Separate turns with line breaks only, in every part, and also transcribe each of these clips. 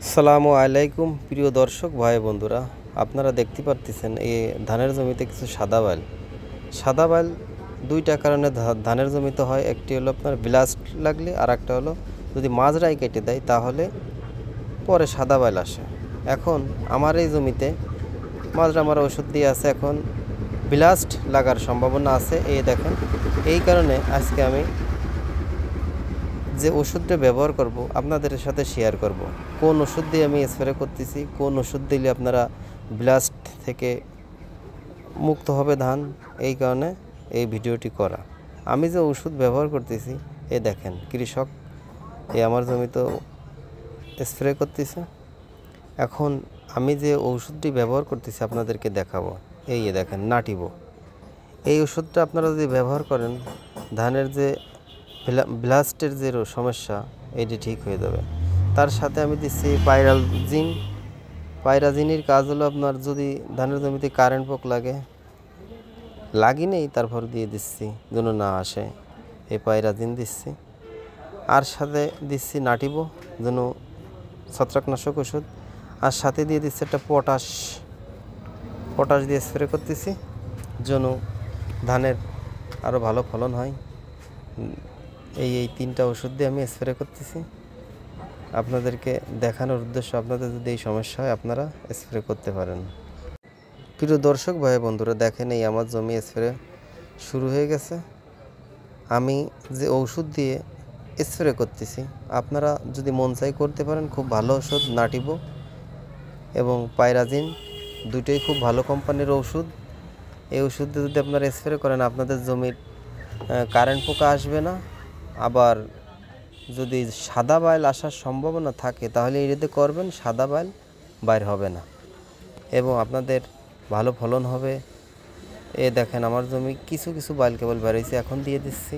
আসসালামু আলাইকুম প্রিয় দর্শক ভাই বন্ধুরা, আপনারা দেখতে পারতেছেন এই ধানের জমিতে কিছু সাদা বাইল দুইটা কারণে ধানের জমিতে হয়। একটি হলো আপনার ব্লাস্ট লাগলে, আর একটা হলো যদি মাজরাই কেটে দেয় তাহলে পরে সাদা বাইল আসে। এখন আমার এই জমিতে মাজরা মারা ওষুধ দিয়ে আছে, এখন ব্লাস্ট লাগার সম্ভাবনা আছে। এই দেখেন, এই কারণে আজকে আমি যে ওষুধটা ব্যবহার করব আপনাদের সাথে শেয়ার করব। কোন ওষুধ দিয়ে আমি স্প্রে করতেছি, কোন ওষুধ দিলে আপনারা ব্লাস্ট থেকে মুক্ত হবে ধান, এই কারণে এই ভিডিওটি করা। আমি যে ওষুধ ব্যবহার করতেছি, এই দেখেন কৃষক এই আমার জমিতে স্প্রে করতেছে। এখন আমি যে ওষুধটি ব্যবহার করতেছি আপনাদেরকে দেখাবো। এই দেখেন নাটিবো। এই ওষুধটা আপনারা যদি ব্যবহার করেন, ধানের যে ব্লাস্টের যে সমস্যা এটি ঠিক হয়ে যাবে। তার সাথে আমি দিচ্ছি পাইরাজিনের কাজ হলো আপনার যদি ধানের জমিতে কারেন্ট পোক লাগি নেই, তারপর দিয়ে দিচ্ছি যেন না আসে, এই পাইরাজিন দিচ্ছি। আর সাথে দিচ্ছি নাটিবো যেন ছত্রাকনাশক ওষুধ। আর সাথে দিয়ে দিচ্ছি একটা পটাশ দিয়ে স্প্রে করতেছি যেন ধানের আরও ভালো ফলন হয়। এই তিনটা ওষুধ দিয়ে আমি স্প্রে করতেছি আপনাদেরকে দেখানোর উদ্দেশ্য। আপনাদের যদি এই সমস্যা হয় আপনারা স্প্রে করতে পারেন। প্রিয় দর্শক ভাই বন্ধুরা, দেখেন এই আমার জমি স্প্রে শুরু হয়ে গেছে। আমি যে ওষুধ দিয়ে স্প্রে করতেছি আপনারা যদি মন চাই করতে পারেন। খুব ভালো ওষুধ নাটিবো এবং পাইরাজিন, দুটোই খুব ভালো কোম্পানির ওষুধ। এই ওষুধ দিয়ে যদি আপনারা স্প্রে করেন আপনাদের জমির কারেন্ট পোকা আসবে না। আবার যদি সাদা বাইল আসার সম্ভাবনা থাকে তাহলে এটাতে করবেন, সাদা বাইল বাইর হবে না এবং আপনাদের ভালো ফলন হবে। এ দেখেন আমার জমি কিছু কিছু বাইল কেবল বেরিয়েছে, এখন দিয়ে দিচ্ছি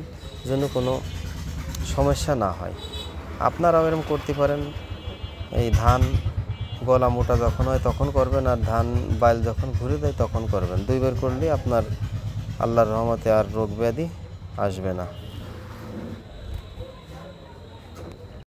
যেন কোনো সমস্যা না হয়। আপনারাও এরকম করতে পারেন। এই ধান গলা মোটা যখন হয় তখন করবেন, আর ধান বাইল যখন ঘুরে দেয় তখন করবেন। দুইবার করলে আপনার আল্লাহর রহমতে আর রোগ ব্যাধি আসবে না।